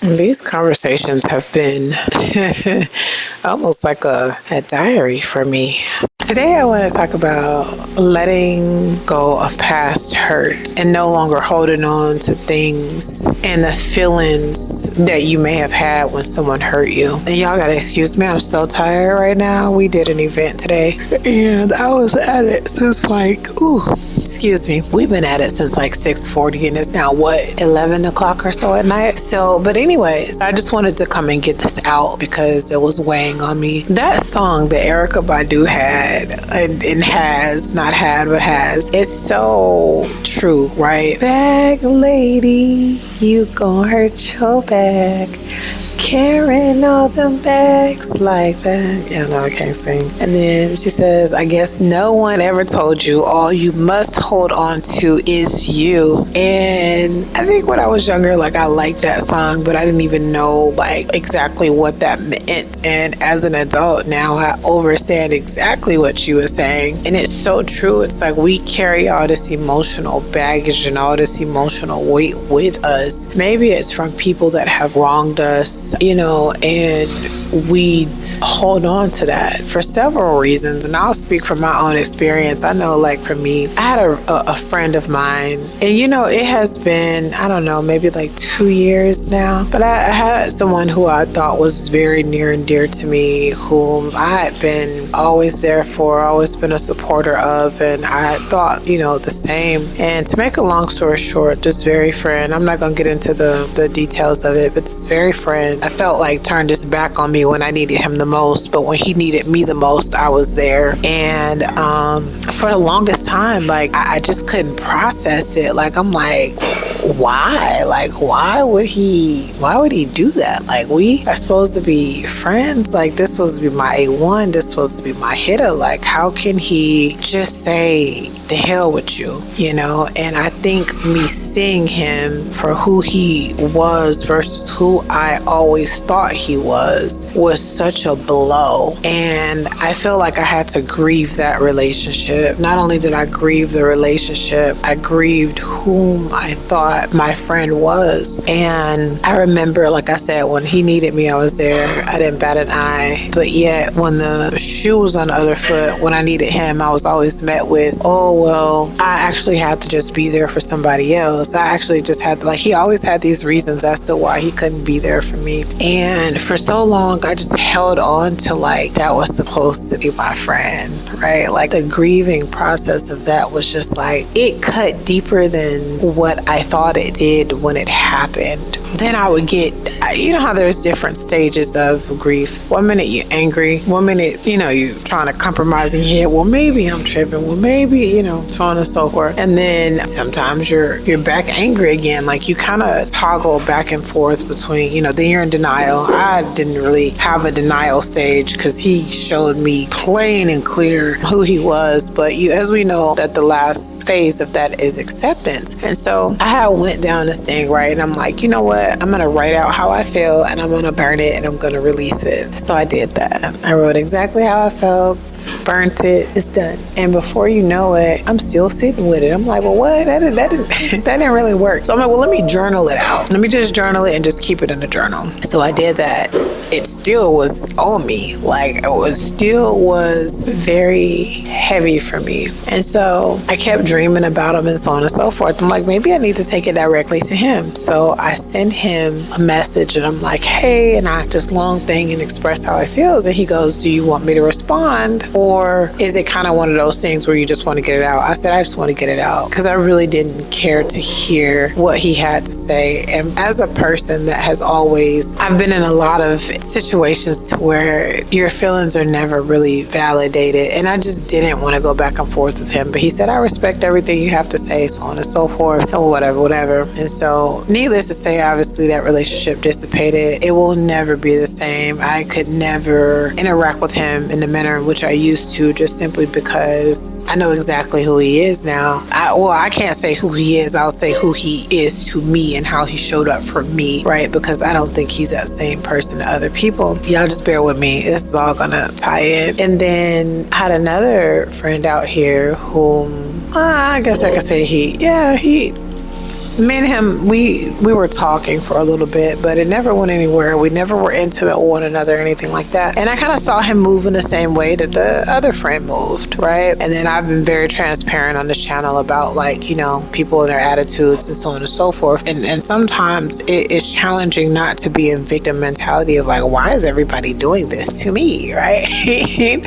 These conversations have been almost like a diary for me. Today, I want to talk about letting go of past hurt and no longer holding on to things and the feelings that you may have had when someone hurt you. And y'all gotta excuse me, I'm so tired right now. We did an event today and I was at it since excuse me. We've been at it since like 6:40 and it's now 11 o'clock or so at night. But anyways, I just wanted to come and get this out because it was weighing on me. That song that Erykah Badu had and has, not had, but has, it's so true, right? Bag lady, you gon' hurt your back. Carrying all them bags like that. Yeah, no, I can't sing. And then she says, I guess no one ever told you all you must hold on to is you. And I think when I was younger, I liked that song, but I didn't even know exactly what that meant. And as an adult now, I understand exactly what she was saying. And it's so true. It's like we carry all this emotional baggage and all this emotional weight with us. Maybe it's from people that have wronged us, and we hold on to that for several reasons. And I'll speak from my own experience. I know, for me, I had a friend of mine, and it has been, I don't know, maybe 2 years now, but I had someone who I thought was very near and dear to me, whom I had been always there for, always been a supporter of, and I thought, the same. And to make a long story short, this very friend, I'm not going to get into the details of it, but this very friend, I felt turned his back on me when I needed him the most, but when he needed me the most, I was there. And for the longest time, I just couldn't process it. I'm why? Why would he do that? We are supposed to be friends. This was to be my A1. This was to be my hitter. How can he just say the hell with you? And I think me seeing him for who he was versus who I always thought he was such a blow. And I feel like I had to grieve that relationship. Not only did I grieve the relationship, I grieved whom I thought my friend was. And I remember, like I said, when he needed me, I was there. I didn't bat an eye. But yet, when the shoe was on the other foot, when I needed him, I was always met with, oh, well, I actually had to just be there for somebody else. I actually just had to, he always had these reasons as to why he couldn't be there for me. And for so long, I just held on to that was supposed to be my friend, right? The grieving process of that was just it cut deeper than what I thought it did when it happened. Then I would get, how there's different stages of grief. 1 minute you're angry, 1 minute, you're trying to compromise in your head. Well, maybe I'm tripping. Well, maybe, so on and so forth. And then sometimes you're back angry again. You kind of toggle back and forth between, then you're in denial. I didn't really have a denial stage because he showed me plain and clear who he was. But as we know, that the last phase of that is acceptance. And so I went down this thing, right? And I'm you know what? I'm going to write out how I feel and I'm going to burn it and I'm going to release it. So I did that. I wrote exactly how I felt, burnt it, it's done. And before you know it, I'm still sitting with it. I'm well, what? That didn't really work. So I'm well, let me journal it out. Let me just journal it and just keep it in the journal. So I did that. It still was on me. It still was very heavy for me. And so I kept dreaming about him and so on and so forth. I'm maybe I need to take it directly to him. So I send him a message and I'm hey, and I just long thing and express how I feel. And he goes, do you want me to respond? Or is it kind of one of those things where you just want to get it out? I said, I just want to get it out because I really didn't care to hear what he had to say. And as a person that has I've been in a lot of situations to where your feelings are never really validated. And I just didn't want to go back and forth with him. But he said, I respect everything you have to say, so on and so forth, and whatever. And so needless to say, obviously that relationship dissipated. It will never be the same. I could never interact with him in the manner in which I used to, just simply because I know exactly who he is now. I can't say who he is. I'll say who he is to me and how he showed up for me, right? Because I don't think he's that same person to other people. Y'all just bear with me. This is all gonna tie in. And then I had another friend out here whom I guess I could say he me and him, we were talking for a little bit, but it never went anywhere. We never were intimate with one another or anything like that. And I kind of saw him move in the same way that the other friend moved, right? And then I've been very transparent on this channel about, like, you know, people and their attitudes and so on and so forth. And sometimes it is challenging not to be in victim mentality of like, why is everybody doing this to me, right?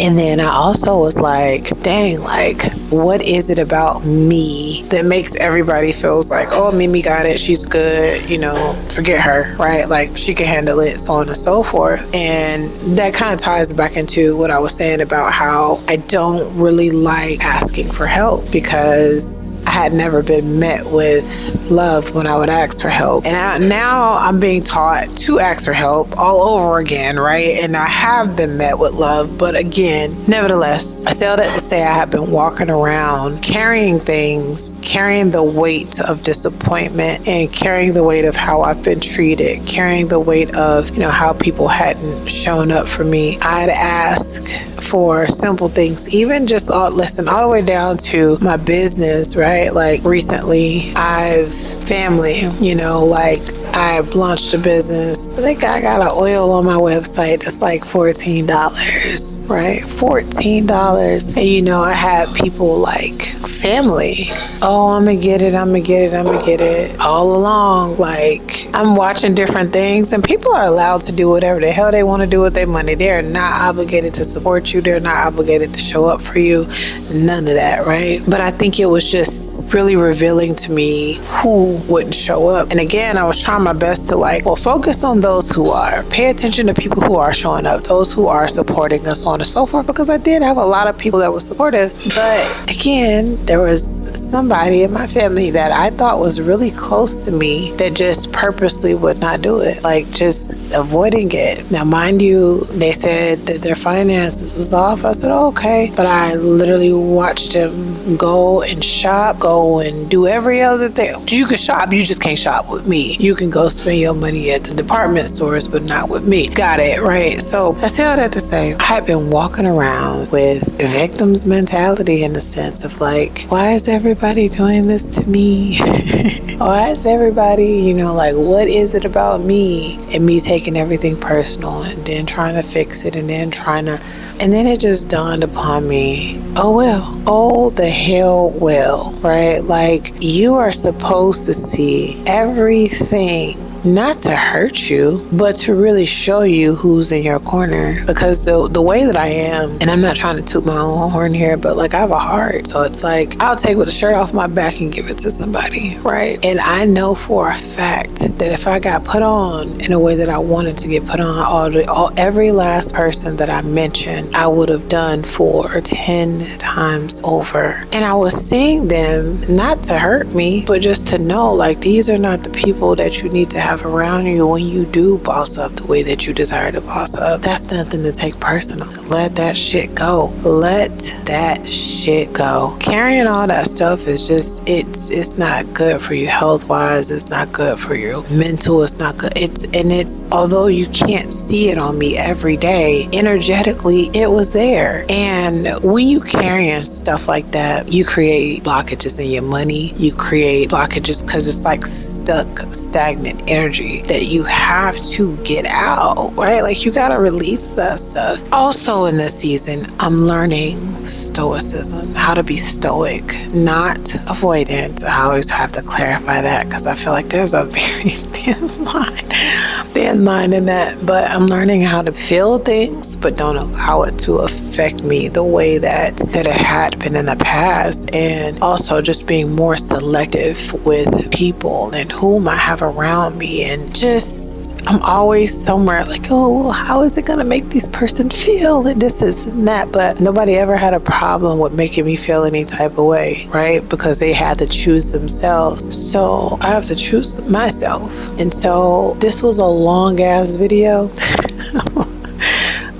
And then I also was like, dang, like, what is it about me that makes everybody feels like, oh, Mimi got it, she's good, you know, forget her, right? Like, she can handle it, so on and so forth. And that kind of ties back into what I was saying about how I don't really like asking for help, because I had never been met with love when I would ask for help. And now I'm being taught to ask for help all over again, right? And I have been met with love, but again, nevertheless, I say all that to say I have been walking around carrying things, carrying the weight of disappointment, and carrying the weight of how I've been treated, carrying the weight of, you know, how people hadn't shown up for me. I'd ask for simple things, even just all the way down to my business, right? Like, recently I've family, you know, like, I launched a business. I think I got an oil on my website that's like $14, right? $14. And you know, I had people like family. Oh, I'm gonna get it. All along, like, I'm watching different things, and people are allowed to do whatever the hell they want to do with their money. They're not obligated to support you. They're not obligated to show up for you. None of that, right? But I think it was just really revealing to me who wouldn't show up. And again, I was trying my best to, like, well, focus on those who are. Pay attention to people who are showing up, those who are supporting us, so on and so forth, because I did have a lot of people that were supportive. But again, there was somebody in my family that I thought was really close to me that just purposely would not do it, like, just avoiding it. Now, mind you, they said that their finances was off. I said, oh, okay. But I literally watched them go and shop, go and do every other thing. You can shop, you just can't shop with me. You can go spend your money at the department stores, but not with me. Got it, right? So I say all that to say, I had been walking around with victim's mentality, in the sense of like, why is everybody doing this to me? Why is everybody, you know, like, what is it about me? And me taking everything personal, and then trying to fix it, and then it just dawned upon me, oh well, oh the hell well, right? Like, you are supposed to see everything, not to hurt you, but to really show you who's in your corner. Because the way that I am, and I'm not trying to toot my own horn here, but like, I have a heart. So it's like, I'll take with the shirt off my back and give it to somebody, right? And I know for a fact that if I got put on in a way that I wanted to get put on, every last person that I mentioned, I would have done for 10 times over. And I was seeing them not to hurt me, but just to know, like, these are not the people that you need to have around you when you do boss up the way that you desire to boss up. That's nothing to take personal. Let that shit go. Let that shit go. Carrying all that stuff is just, it's not good for you health wise. It's not good for your mental. It's not good. It's although you can't see it on me every day, energetically it was there. And when you carrying stuff like that, you create blockages in your money. You create blockages because it's like stagnant energy that you have to get out, right? Like, you gotta release that stuff. Also in this season, I'm learning stoicism, how to be stoic, not avoidant. I always have to clarify that, because I feel like there's a very thin line in that. But I'm learning how to feel things, but don't allow it to affect me the way that it had been in the past. And also just being more selective with people and whom I have around me. And just, I'm always somewhere like, oh, how is it gonna make this person feel, and this and that. But nobody ever had a problem with making me feel any type of way, right? Because they had to choose themselves. So I have to choose myself. And so this was a long ass video.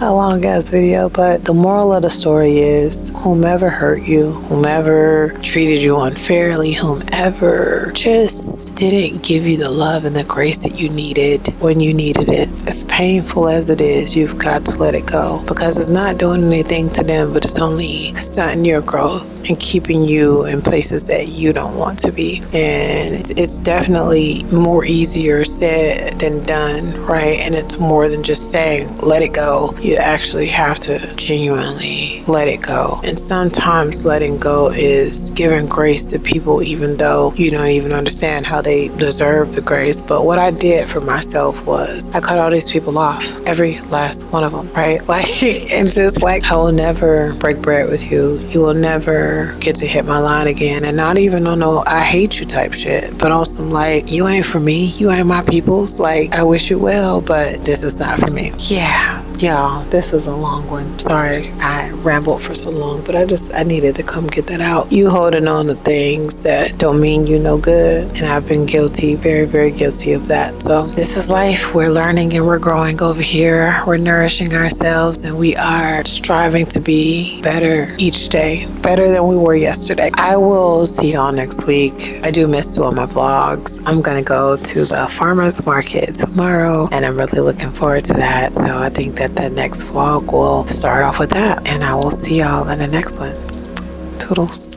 a long ass video, but the moral of the story is whomever hurt you, whomever treated you unfairly, whomever just didn't give you the love and the grace that you needed when you needed it, as painful as it is, you've got to let it go, because it's not doing anything to them, but it's only stunting your growth and keeping you in places that you don't want to be. And it's definitely more easier said than done, right? And it's more than just saying let it go. You actually have to genuinely let it go. And sometimes letting go is giving grace to people even though you don't even understand how they deserve the grace. But what I did for myself was I cut all these people off, every last one of them, right? Like, and just like, I will never break bread with you. You will never get to hit my line again. And not even on no I hate you type shit, but on some like, you ain't for me, you ain't my people's, like, I wish you well, but this is not for me. Yeah, y'all, this is a long one. Sorry I rambled for so long, but I needed to come get that out. You holding on to things that don't mean you no good, and I've been guilty, very, very guilty of that. So this is life. We're learning and we're growing over here. We're nourishing ourselves, and we are striving to be better each day, better than we were yesterday. I will see y'all next week. I do miss doing my vlogs. I'm gonna go to the farmers market tomorrow, and I'm really looking forward to that. So I think that the next vlog will start off with that, and I will see y'all in the next one. Toodles.